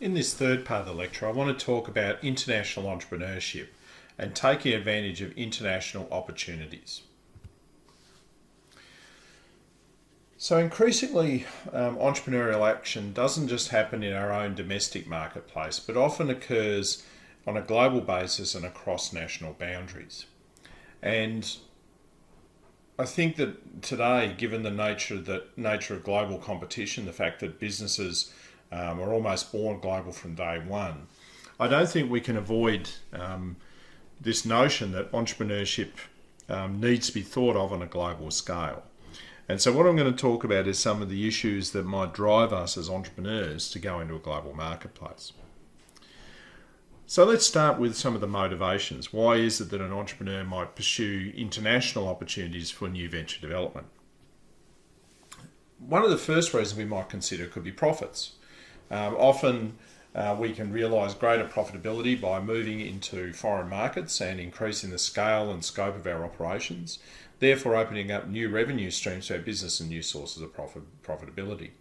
In this third part of the lecture, I want to talk about international entrepreneurship and taking advantage of international opportunities. So increasingly, entrepreneurial action doesn't just happen in our own domestic marketplace, but often occurs on a global basis and across national boundaries. And I think that today, given the nature of global competition, the fact that businesses are almost born global from day one, I don't think we can avoid this notion that entrepreneurship needs to be thought of on a global scale. And so what I'm going to talk about is some of the issues that might drive us as entrepreneurs to go into a global marketplace. So let's start with some of the motivations. Why is it that an entrepreneur might pursue international opportunities for new venture development? One of the first reasons we might consider could be profits. Often we can realise greater profitability by moving into foreign markets and increasing the scale and scope of our operations, therefore opening up new revenue streams to our business and new sources of profitability.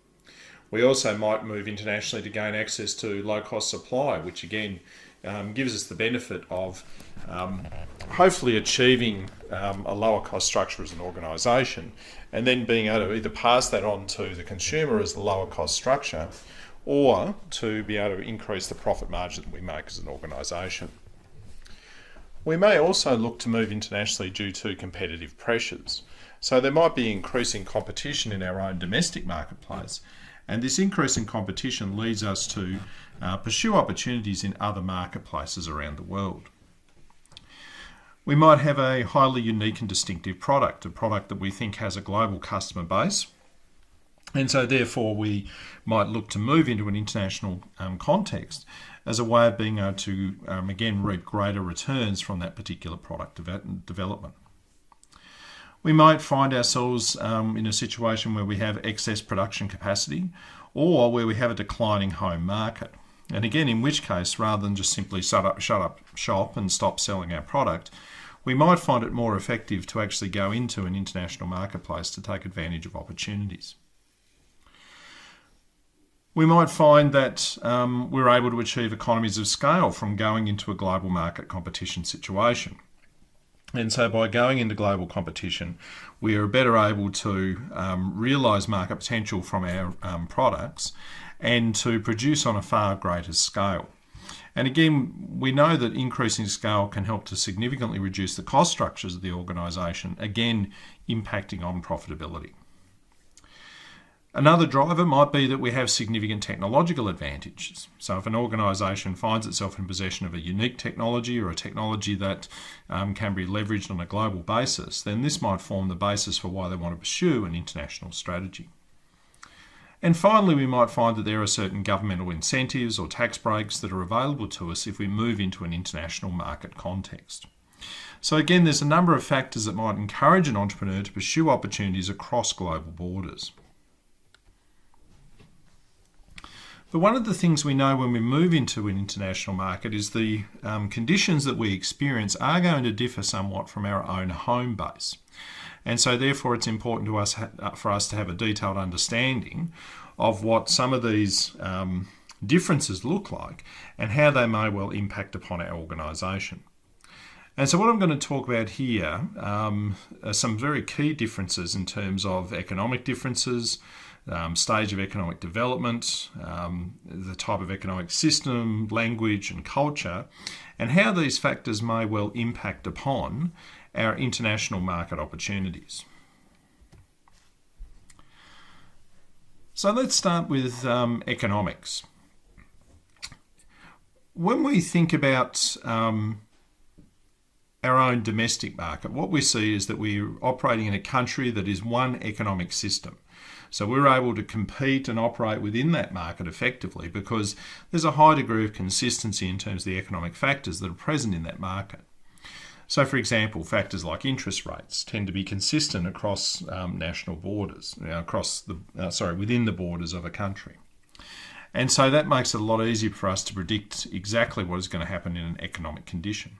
We also might move internationally to gain access to low-cost supply, which again gives us the benefit of hopefully achieving a lower cost structure as an organisation, and then being able to either pass that on to the consumer as the lower cost structure, or to be able to increase the profit margin that we make as an organisation. We may also look to move internationally due to competitive pressures. So there might be increasing competition in our own domestic marketplace, and this increasing competition leads us to pursue opportunities in other marketplaces around the world. We might have a highly unique and distinctive product, a product that we think has a global customer base, and so therefore we might look to move into an international context as a way of being able to, again, reap greater returns from that particular product development. We might find ourselves in a situation where we have excess production capacity, or where we have a declining home market. And again, in which case, rather than just simply shut up shop and stop selling our product, we might find it more effective to actually go into an international marketplace to take advantage of opportunities. We might find that we're able to achieve economies of scale from going into a global market competition situation. And so by going into global competition, we are better able to realise market potential from our products and to produce on a far greater scale. And again, we know that increasing scale can help to significantly reduce the cost structures of the organisation, again, impacting on profitability. Another driver might be that we have significant technological advantages. So if an organisation finds itself in possession of a unique technology or a technology that can be leveraged on a global basis, then this might form the basis for why they want to pursue an international strategy. And finally, we might find that there are certain governmental incentives or tax breaks that are available to us if we move into an international market context. So again, there's a number of factors that might encourage an entrepreneur to pursue opportunities across global borders. But one of the things we know when we move into an international market is the conditions that we experience are going to differ somewhat from our own home base. And so therefore it's important to us for us to have a detailed understanding of what some of these differences look like and how they may well impact upon our organisation. And so what I'm going to talk about here are some very key differences in terms of economic differences, stage of economic development, the type of economic system, language and culture, and how these factors may well impact upon our international market opportunities. So let's start with economics. When we think about our own domestic market, what we see is that we're operating in a country that is one economic system. So we're able to compete and operate within that market effectively because there's a high degree of consistency in terms of the economic factors that are present in that market. So for example, factors like interest rates tend to be consistent across national borders, within the borders of a country. And so that makes it a lot easier for us to predict exactly what is going to happen in an economic condition.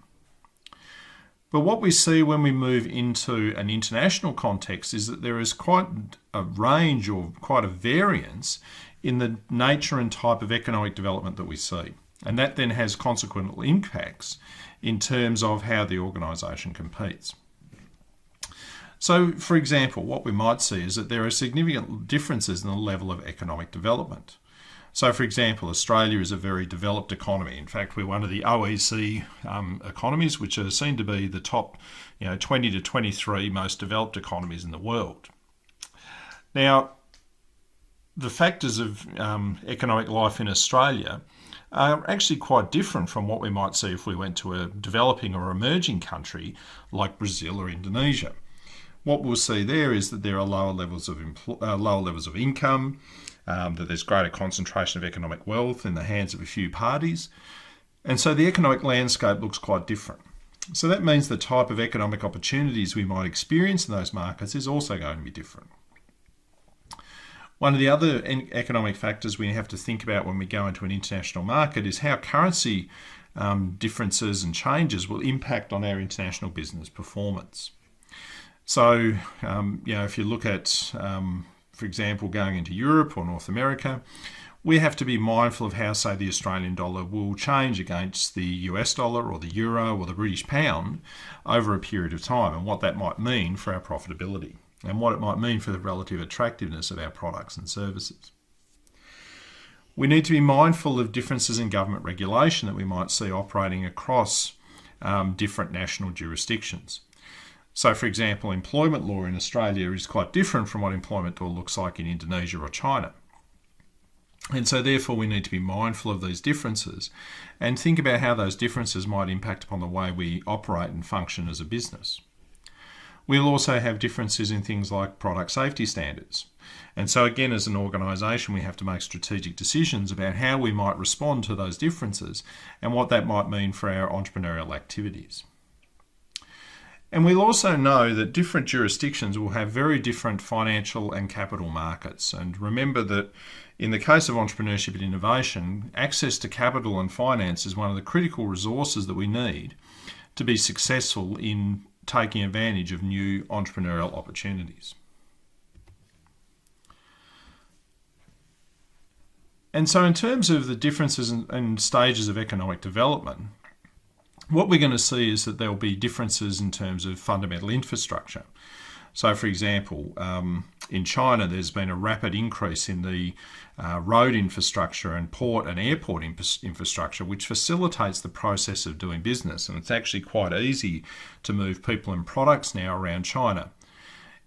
But what we see when we move into an international context is that there is quite a range or quite a variance in the nature and type of economic development that we see. And that then has consequential impacts in terms of how the organisation competes. So, for example, what we might see is that there are significant differences in the level of economic development. So, for example, Australia is a very developed economy. In fact, we're one of the OECD economies, which are seen to be the top 20 to 23 most developed economies in the world. Now, the factors of economic life in Australia are actually quite different from what we might see if we went to a developing or emerging country like Brazil or Indonesia. What we'll see there is that there are lower levels of income, that there's greater concentration of economic wealth in the hands of a few parties, and so the economic landscape looks quite different. So that means the type of economic opportunities we might experience in those markets is also going to be different. One of the other economic factors we have to think about when we go into an international market is how currency differences and changes will impact on our international business performance. So, if you look at, for example, going into Europe or North America, we have to be mindful of how, say, the Australian dollar will change against the US dollar or the euro or the British pound over a period of time, and what that might mean for our profitability and what it might mean for the relative attractiveness of our products and services. We need to be mindful of differences in government regulation that we might see operating across different national jurisdictions. So, for example, employment law in Australia is quite different from what employment law looks like in Indonesia or China. And so, therefore, we need to be mindful of these differences and think about how those differences might impact upon the way we operate and function as a business. We'll also have differences in things like product safety standards. And so, again, as an organisation, we have to make strategic decisions about how we might respond to those differences and what that might mean for our entrepreneurial activities. And we'll also know that different jurisdictions will have very different financial and capital markets. And remember that in the case of entrepreneurship and innovation, access to capital and finance is one of the critical resources that we need to be successful in taking advantage of new entrepreneurial opportunities. And so in terms of the differences and stages of economic development, what we're going to see is that there will be differences in terms of fundamental infrastructure. So, for example, in China, there's been a rapid increase in the road infrastructure and port and airport infrastructure, which facilitates the process of doing business. And it's actually quite easy to move people and products now around China.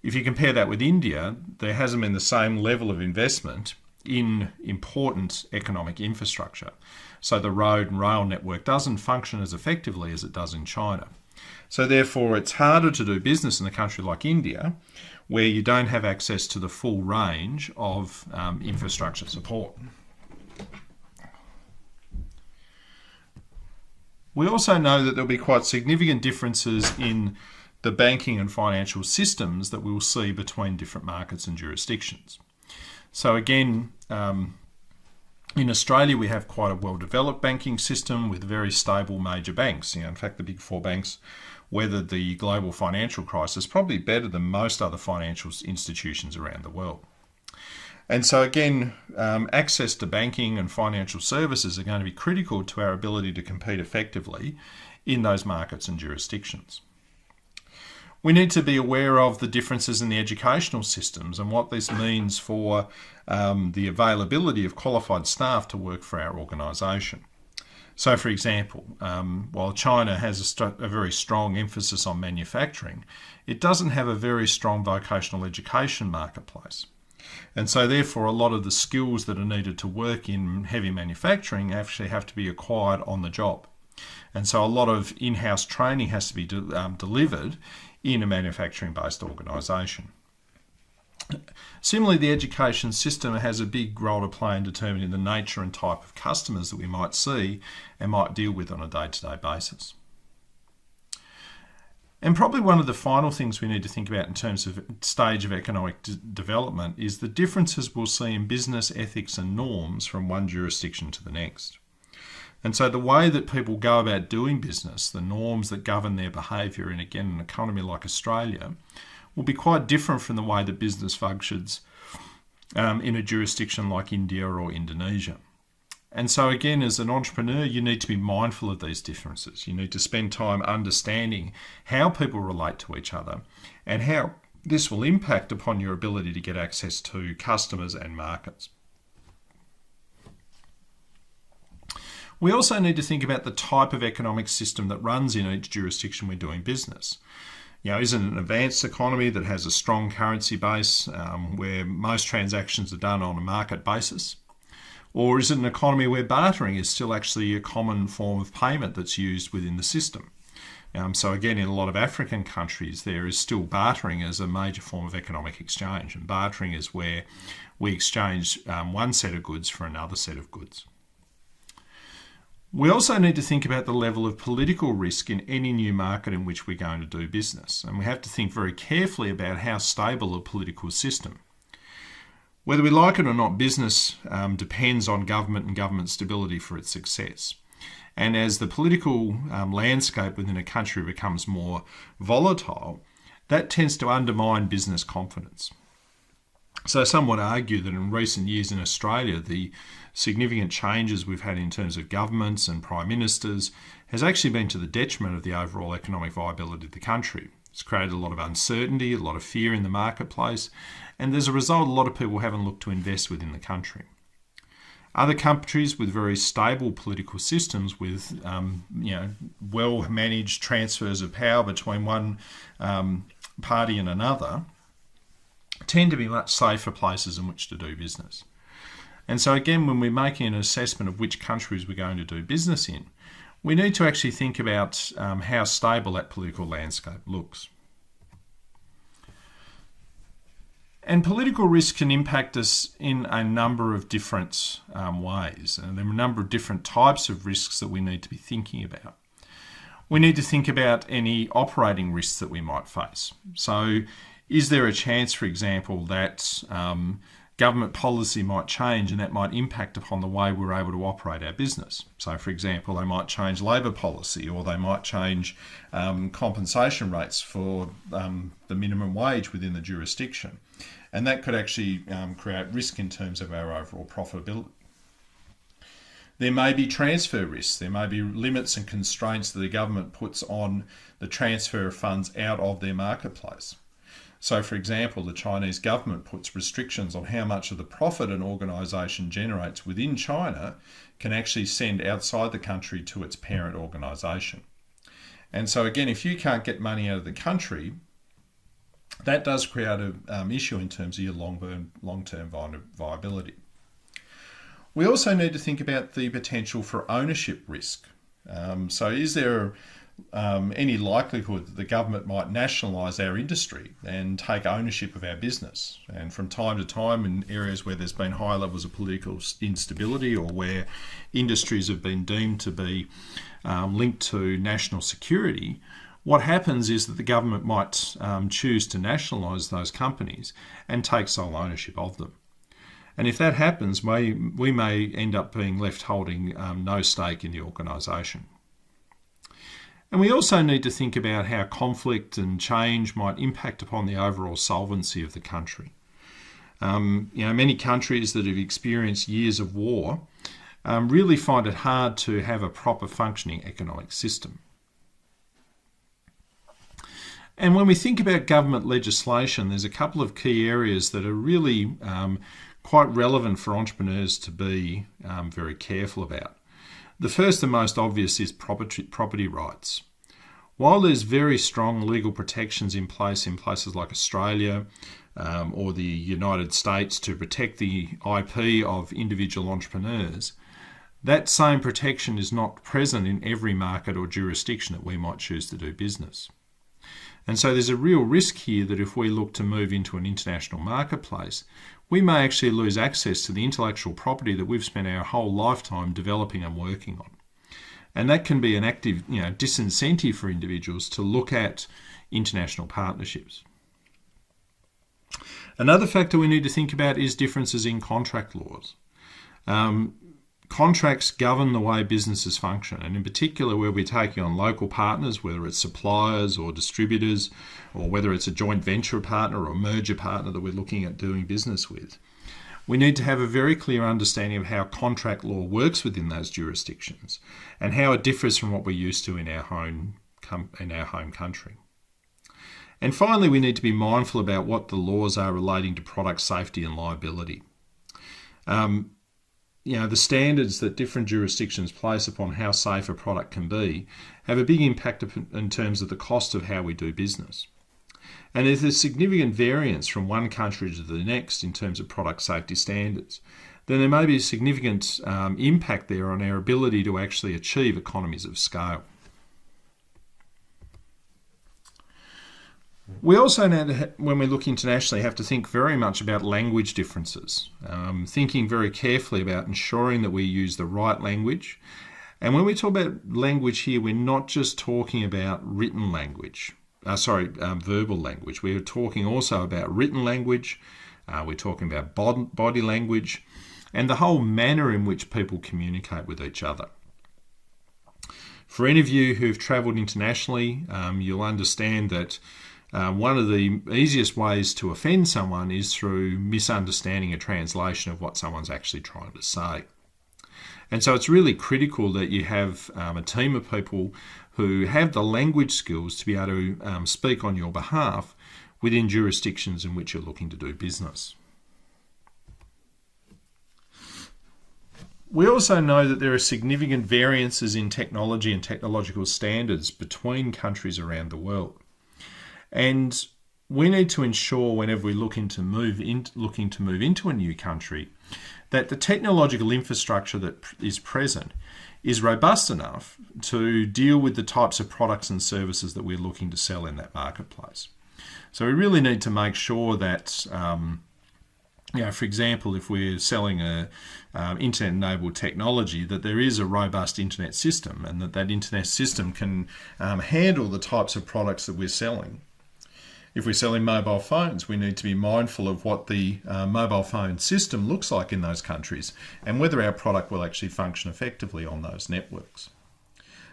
If you compare that with India, there hasn't been the same level of investment in important economic infrastructure. So the road and rail network doesn't function as effectively as it does in China. So therefore, it's harder to do business in a country like India, where you don't have access to the full range of infrastructure support. We also know that there'll be quite significant differences in the banking and financial systems that we'll see between different markets and jurisdictions. So again, in Australia, we have quite a well-developed banking system with very stable major banks. In fact, the big four banks weathered the global financial crisis probably better than most other financial institutions around the world. And so again, access to banking and financial services are going to be critical to our ability to compete effectively in those markets and jurisdictions. We need to be aware of the differences in the educational systems and what this means for the availability of qualified staff to work for our organisation. So, for example, while China has a very strong emphasis on manufacturing, it doesn't have a very strong vocational education marketplace. And so, therefore, a lot of the skills that are needed to work in heavy manufacturing actually have to be acquired on the job. And so a lot of in-house training has to be delivered in a manufacturing-based organisation. Similarly, the education system has a big role to play in determining the nature and type of customers that we might see and might deal with on a day-to-day basis. And probably one of the final things we need to think about in terms of stage of economic development is the differences we'll see in business ethics and norms from one jurisdiction to the next. And so the way that people go about doing business, the norms that govern their behaviour in, again, an economy like Australia, will be quite different from the way that business functions in a jurisdiction like India or Indonesia. And so again, as an entrepreneur, you need to be mindful of these differences. You need to spend time understanding how people relate to each other and how this will impact upon your ability to get access to customers and markets. We also need to think about the type of economic system that runs in each jurisdiction we're doing business. Is it an advanced economy that has a strong currency base where most transactions are done on a market basis? Or is it an economy where bartering is still actually a common form of payment that's used within the system? So again, in a lot of African countries, there is still bartering as a major form of economic exchange. And bartering is where we exchange one set of goods for another set of goods. We also need to think about the level of political risk in any new market in which we're going to do business. And we have to think very carefully about how stable a political system. Whether we like it or not, business depends on government and government stability for its success. And as the political landscape within a country becomes more volatile, that tends to undermine business confidence. So some would argue that in recent years in Australia, the significant changes we've had in terms of governments and prime ministers has actually been to the detriment of the overall economic viability of the country. It's created a lot of uncertainty, a lot of fear in the marketplace, and as a result, a lot of people haven't looked to invest within the country. Other countries with very stable political systems with well-managed transfers of power between one party and another tend to be much safer places in which to do business. And so again, when we're making an assessment of which countries we're going to do business in, we need to actually think about how stable that political landscape looks. And political risk can impact us in a number of different ways. And there are a number of different types of risks that we need to be thinking about. We need to think about any operating risks that we might face. So is there a chance, for example, that government policy might change and that might impact upon the way we're able to operate our business? So, for example, they might change labour policy, or they might change compensation rates for the minimum wage within the jurisdiction. And that could actually create risk in terms of our overall profitability. There may be transfer risks. There may be limits and constraints that the government puts on the transfer of funds out of their marketplace. So, for example, the Chinese government puts restrictions on how much of the profit an organisation generates within China can actually send outside the country to its parent organisation. And so, again, if you can't get money out of the country, that does create an issue in terms of your long-term viability. We also need to think about the potential for ownership risk. So is there any likelihood that the government might nationalise our industry and take ownership of our business? And from time to time, in areas where there's been high levels of political instability, or where industries have been deemed to be linked to national security, what happens is that the government might choose to nationalise those companies and take sole ownership of them. And if that happens, we may end up being left holding no stake in the organisation. And we also need to think about how conflict and change might impact upon the overall solvency of the country. Many countries that have experienced years of war really find it hard to have a proper functioning economic system. And when we think about government legislation, there's a couple of key areas that are really quite relevant for entrepreneurs to be very careful about. The first and most obvious is property rights. While there's very strong legal protections in places like Australia or the United States to protect the IP of individual entrepreneurs, that same protection is not present in every market or jurisdiction that we might choose to do business. And so there's a real risk here that if we look to move into an international marketplace, we may actually lose access to the intellectual property that we've spent our whole lifetime developing and working on. And that can be an active disincentive for individuals to look at international partnerships. Another factor we need to think about is differences in contract laws. Contracts govern the way businesses function, and in particular where we're taking on local partners, whether it's suppliers or distributors, or whether it's a joint venture partner or merger partner that we're looking at doing business with. We need to have a very clear understanding of how contract law works within those jurisdictions and how it differs from what we're used to in our home country. And finally, we need to be mindful about what the laws are relating to product safety and liability. The standards that different jurisdictions place upon how safe a product can be have a big impact in terms of the cost of how we do business. And if there's significant variance from one country to the next in terms of product safety standards, then there may be a significant impact there on our ability to actually achieve economies of scale. We also, when we look internationally, have to think very much about language differences, thinking very carefully about ensuring that we use the right language. And when we talk about language here, we're not just talking about written language, verbal language. We're talking also about written language, we're talking about body language, and the whole manner in which people communicate with each other. For any of you who've travelled internationally, you'll understand that one of the easiest ways to offend someone is through misunderstanding a translation of what someone's actually trying to say. And so it's really critical that you have a team of people who have the language skills to be able to speak on your behalf within jurisdictions in which you're looking to do business. We also know that there are significant variances in technology and technological standards between countries around the world. And we need to ensure whenever we're looking to move into a new country that the technological infrastructure that is present is robust enough to deal with the types of products and services that we're looking to sell in that marketplace. So we really need to make sure that, for example, if we're selling a internet-enabled technology, that there is a robust internet system and that internet system can handle the types of products that we're selling. If we're selling mobile phones, we need to be mindful of what the mobile phone system looks like in those countries and whether our product will actually function effectively on those networks.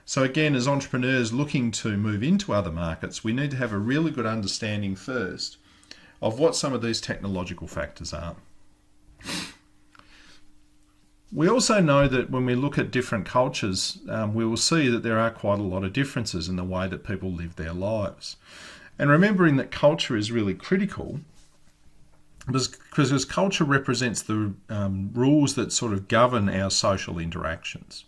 So again, as entrepreneurs looking to move into other markets, we need to have a really good understanding first of what some of these technological factors are. We also know that when we look at different cultures, we will see that there are quite a lot of differences in the way that people live their lives. And remembering that culture is really critical because culture represents the rules that sort of govern our social interactions.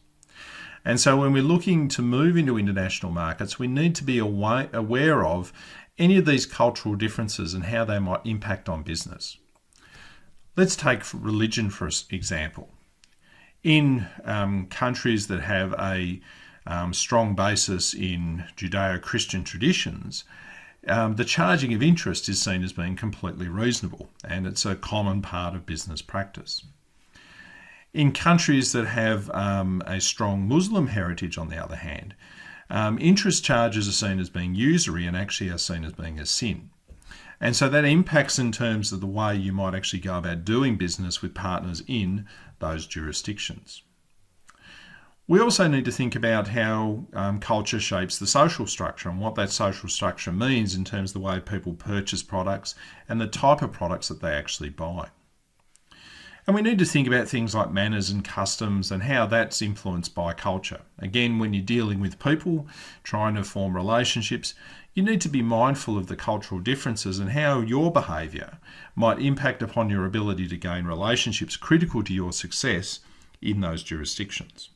And so when we're looking to move into international markets, we need to be aware of any of these cultural differences and how they might impact on business. Let's take religion for example. In countries that have a strong basis in Judeo-Christian traditions, the charging of interest is seen as being completely reasonable, and it's a common part of business practice. In countries that have a strong Muslim heritage, on the other hand, interest charges are seen as being usury and actually are seen as being a sin. And so that impacts in terms of the way you might actually go about doing business with partners in those jurisdictions. We also need to think about how culture shapes the social structure and what that social structure means in terms of the way people purchase products and the type of products that they actually buy. And we need to think about things like manners and customs and how that's influenced by culture. Again, when you're dealing with people, trying to form relationships, you need to be mindful of the cultural differences and how your behaviour might impact upon your ability to gain relationships critical to your success in those jurisdictions.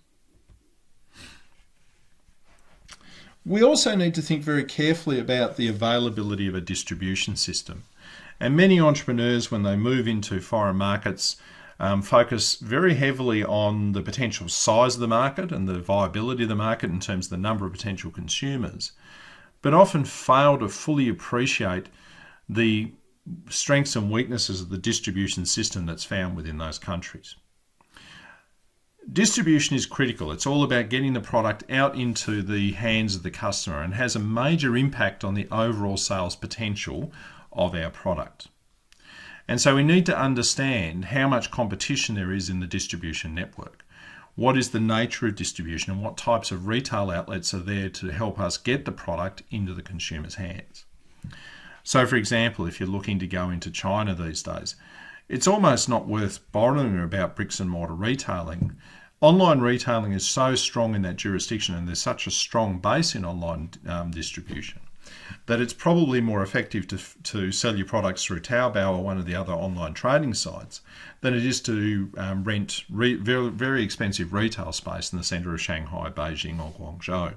We also need to think very carefully about the availability of a distribution system. And many entrepreneurs, when they move into foreign markets, focus very heavily on the potential size of the market and the viability of the market in terms of the number of potential consumers, but often fail to fully appreciate the strengths and weaknesses of the distribution system that's found within those countries. Distribution is critical. It's all about getting the product out into the hands of the customer and has a major impact on the overall sales potential of our product. And so we need to understand how much competition there is in the distribution network. What is the nature of distribution and what types of retail outlets are there to help us get the product into the consumer's hands? So for example, if you're looking to go into China these days, It's almost not worth bothering about bricks and mortar retailing. Online retailing is so strong in that jurisdiction, and there's such a strong base in online distribution, that it's probably more effective to sell your products through Taobao or one of the other online trading sites than it is to rent very, very expensive retail space in the centre of Shanghai, Beijing or Guangzhou.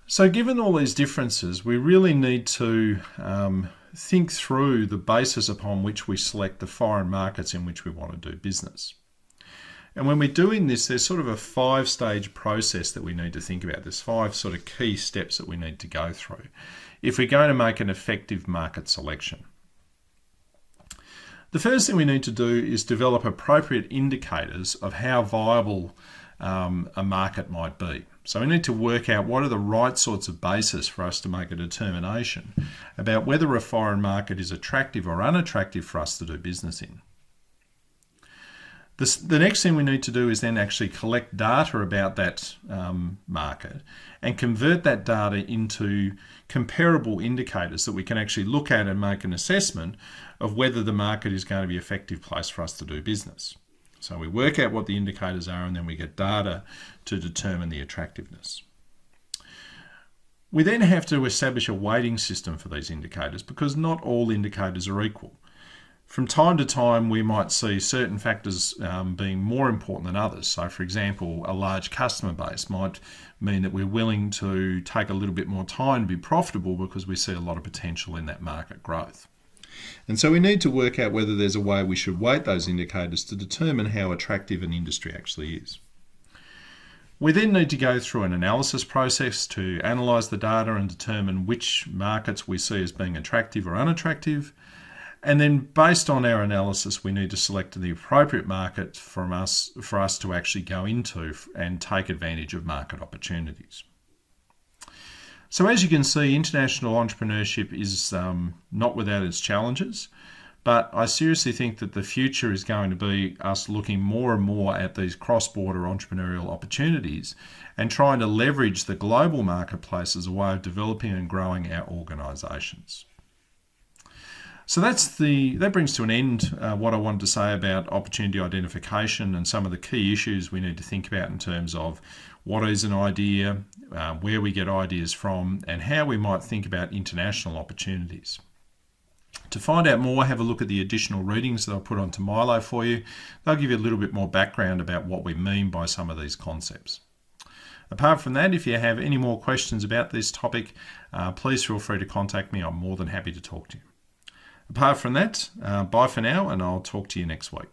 So given all these differences, we really need to think through the basis upon which we select the foreign markets in which we want to do business. And when we're doing this, there's sort of a 5-stage process that we need to think about. There's 5 sort of key steps that we need to go through if we're going to make an effective market selection. The first thing we need to do is develop appropriate indicators of how viable a market might be. So we need to work out what are the right sorts of basis for us to make a determination about whether a foreign market is attractive or unattractive for us to do business in. The next thing we need to do is then actually collect data about that market and convert that data into comparable indicators that we can actually look at and make an assessment of whether the market is going to be an effective place for us to do business. So we work out what the indicators are, and then we get data to determine the attractiveness. We then have to establish a weighting system for these indicators, because not all indicators are equal. From time to time, we might see certain factors being more important than others. So, for example, a large customer base might mean that we're willing to take a little bit more time to be profitable because we see a lot of potential in that market growth. And so we need to work out whether there's a way we should weight those indicators to determine how attractive an industry actually is. We then need to go through an analysis process to analyse the data and determine which markets we see as being attractive or unattractive. And then based on our analysis, we need to select the appropriate market for us to actually go into and take advantage of market opportunities. So as you can see, international entrepreneurship is not without its challenges, but I seriously think that the future is going to be us looking more and more at these cross-border entrepreneurial opportunities and trying to leverage the global marketplace as a way of developing and growing our organisations. So that brings to an end what I wanted to say about opportunity identification and some of the key issues we need to think about in terms of what is an idea, where we get ideas from, and how we might think about international opportunities. To find out more, have a look at the additional readings that I'll put onto Milo for you. They'll give you a little bit more background about what we mean by some of these concepts. Apart from that, if you have any more questions about this topic, please feel free to contact me. I'm more than happy to talk to you. Apart from that, bye for now, and I'll talk to you next week.